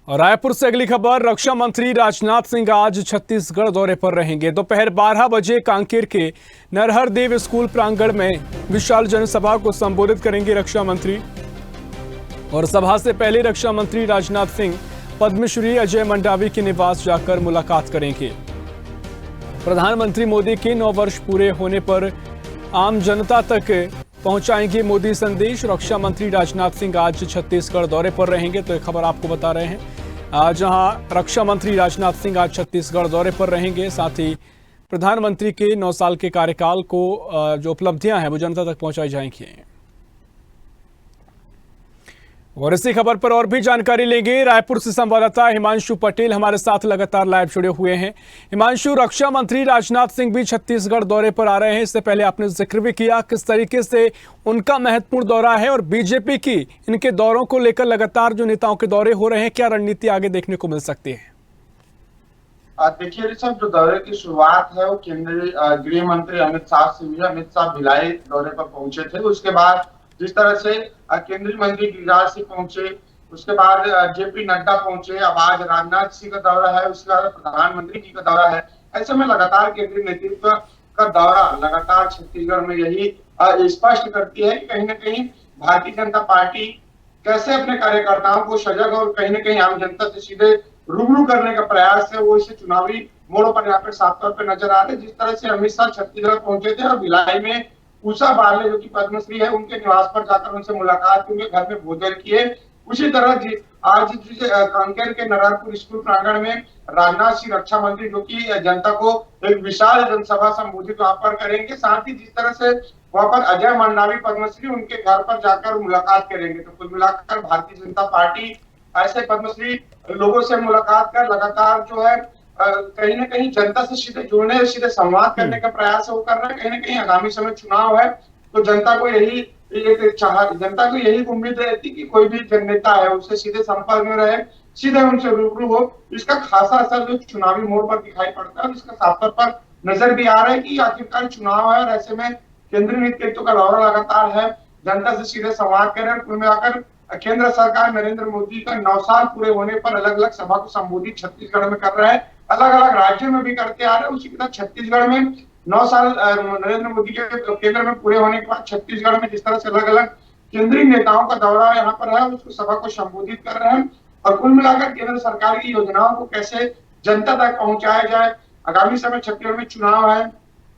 और रायपुर से अगली खबर, रक्षा मंत्री राजनाथ सिंह आज छत्तीसगढ़ दौरे पर रहेंगे। दोपहर 12 बजे कांकेर के नरहर देव स्कूल प्रांगण में विशाल जनसभा को संबोधित करेंगे रक्षा मंत्री। और सभा से पहले रक्षा मंत्री राजनाथ सिंह पद्मश्री अजय मंडावी के निवास जाकर मुलाकात करेंगे। प्रधानमंत्री मोदी के 9 वर्ष पूरे होने पर आम जनता तक पहुंचाएंगे मोदी संदेश। रक्षा मंत्री राजनाथ सिंह आज छत्तीसगढ़ दौरे पर रहेंगे, तो एक खबर आपको बता रहे हैं। जहां रक्षा मंत्री राजनाथ सिंह आज छत्तीसगढ़ दौरे पर रहेंगे, साथ ही प्रधानमंत्री के 9 साल के कार्यकाल को जो उपलब्धियां हैं वो जनता तक पहुंचाई जाएंगी। और इसी खबर पर और भी जानकारी लेंगे। रायपुर से संवाददाता हिमांशु पटेल हमारे साथ लगातार लाइव जुड़े हुए हैं। हिमांशु, रक्षा मंत्री राजनाथ सिंह भी छत्तीसगढ़ दौरे पर आ रहे हैं। इससे पहले आपने जिक्र भी किया किस तरीके से उनका महत्वपूर्ण दौरा है, और बीजेपी की इनके दौरों को लेकर लगातार जो नेताओं के दौरे हो रहे हैं, क्या रणनीति आगे देखने को मिल सकती है? देखिए ऋषभ, जो दौरे की शुरुआत है वो केंद्रीय गृह मंत्री अमित शाह से हुई। अमित शाह भिलाई दौरे पर पहुंचे थे। उसके बाद जिस तरह से केंद्रीय मंत्री गिरिराज सिंह पहुंचे, उसके बाद जेपी नड्डा पहुंचे, अब आज राजनाथ सिंह का दौरा है, उसके बाद प्रधानमंत्री जी का दौरा है। ऐसे में लगातार केंद्रीय नेतृत्व का दौरा लगातार छत्तीसगढ़ में यही स्पष्ट करती है कि कहीं ना कहीं भारतीय जनता पार्टी कैसे अपने कार्यकर्ताओं को सजग और कहीं ना कहीं आम जनता से सीधे रूबरू करने का प्रयास है, वो इसे चुनावी मोड़ों पर यहाँ पे साफ तौर पर नजर आ रहे हैं। जिस तरह से अमित शाह छत्तीसगढ़ पहुंचे थे और भिलाई में उषा बारले जो कि पद्मश्री है उनके निवास पर जाकर उनसे मुलाकात की, उनके घर में भोजन किए। उसी तरह आज कांकेर के नरहरपुर स्कूल प्रांगण में राजनाथ सिंह रक्षा मंत्री जो कि जनता को एक विशाल जनसभा संबोधित वहां पर करेंगे। साथ ही जिस तरह से वहां पर अजय मंडावी पद्मश्री उनके घर पर जाकर मुलाकात करेंगे। तो कुल मिलाकर भारतीय जनता पार्टी ऐसे पद्मश्री लोगों से मुलाकात कर लगातार जो है कहीं ना कहीं जनता से सीधे जुड़ने, सीधे संवाद करने का प्रयास वो कर रहे हैं। कहीं ना कहीं आगामी समय चुनाव है, तो जनता को यही उम्मीद रहती कि कोई भी जननेता है उससे सीधे संपर्क में रहे, सीधे उनसे रूबरू हो। इसका खासा असर जो चुनावी मोड़ पर दिखाई पड़ता है, इसका साफ तौर पर नजर भी आ रहा है कि आखिरकार चुनाव है और ऐसे में केंद्रीय नेतृत्व का दौरा लगातार है, जनता से सीधे संवाद कर रहे हैं। कुल मिलाकर केंद्र सरकार नरेंद्र मोदी का 9 साल पूरे होने पर अलग अलग सभा को संबोधित छत्तीसगढ़ में कर रहे हैं, अलग अलग राज्यों में भी करते आ रहे हैं। उसी के साथ छत्तीसगढ़ में 9 साल नरेंद्र मोदी के केंद्र में पूरे होने के बाद छत्तीसगढ़ में जिस तरह से अलग अलग केंद्रीय नेताओं का दौरा यहाँ पर है, उसको सभा को संबोधित कर रहे हैं। और कुल मिलाकर केंद्र सरकार की योजनाओं को कैसे जनता तक पहुंचाया जाए, आगामी समय छत्तीसगढ़ में चुनाव है,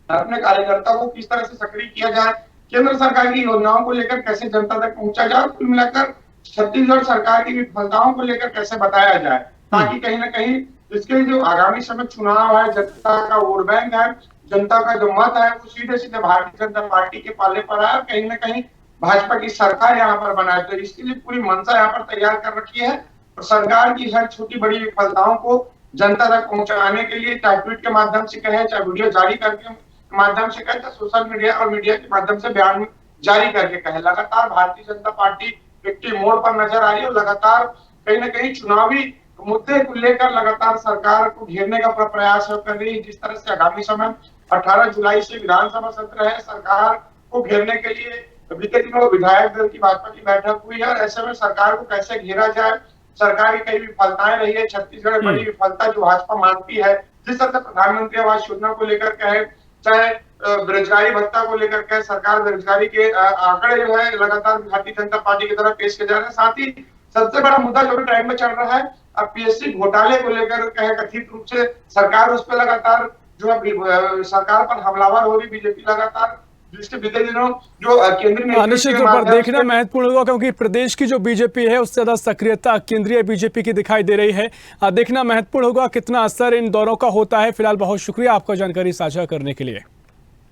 अपने कार्यकर्ता को किस तरह से सक्रिय किया जाए, केंद्र सरकार की योजनाओं को लेकर कैसे जनता तक पहुंचा जाए, कुल मिलाकर छत्तीसगढ़ सरकार की विफलताओं को लेकर कैसे बताया जाए, ताकि कहीं ना कहीं इसके जो आगामी समय चुनाव है, जनता का वोट बैंक है, जनता का जो मत है वो सीधे सीधे भारतीय जनता पार्टी के पाले पर आए, कहीं ना कहीं भाजपा की सरकार यहाँ पर बनाए। तो इसके लिए पूरी मंशा यहाँ पर तैयार कर रखी है और सरकार की हर छोटी बड़ी विफलताओं को जनता तक पहुंचाने के लिए, चाहे ट्वीट के माध्यम से कहे, चाहे वीडियो जारी करके माध्यम से कहे, चाहे सोशल मीडिया और मीडिया के माध्यम से बयान जारी करके कहे, लगातार भारतीय जनता पार्टी एक मोड़ पर नजर आ रही है। लगातार कहीं ना कहीं चुनावी मुद्दे को लेकर लगातार सरकार को घेरने का प्रयास कर रही है। जिस तरह से आगामी समय 18 जुलाई से विधानसभा सत्र है, सरकार को घेरने के लिए बीते दिनों विधायक दल की भाजपा की बैठक हुई है और ऐसे में सरकार को कैसे घेरा जाए, सरकार की कई विफलताएं रही है। छत्तीसगढ़ में बड़ी विफलता जो भाजपा मानती है, जिस तरह से प्रधानमंत्री आवास योजना को लेकर कहे, चाहे बेरोजगारी भत्ता को लेकर कहे, सरकार बेरोजगारी के आंकड़े जो है लगातार भारतीय जनता पार्टी की तरफ पेश किए जा रहे हैं। साथ ही सबसे बड़ा मुद्दा जो ट्रेंड में चल रहा है, अब पीएससी घोटाले को लेकर कहे, कथित रूप से सरकार उस पर लगातार जो है सरकार पर हमलावर हो रही बीजेपी लगातार, जिसके बीते दिनों जो केंद्रीय निश्चित तौर पर देखना महत्वपूर्ण होगा, क्योंकि प्रदेश की जो बीजेपी है उससे ज्यादा सक्रियता केंद्रीय बीजेपी की दिखाई दे रही है। देखना महत्वपूर्ण होगा कितना असर इन दौरों का होता है। फिलहाल बहुत शुक्रिया आपका जानकारी साझा करने के लिए।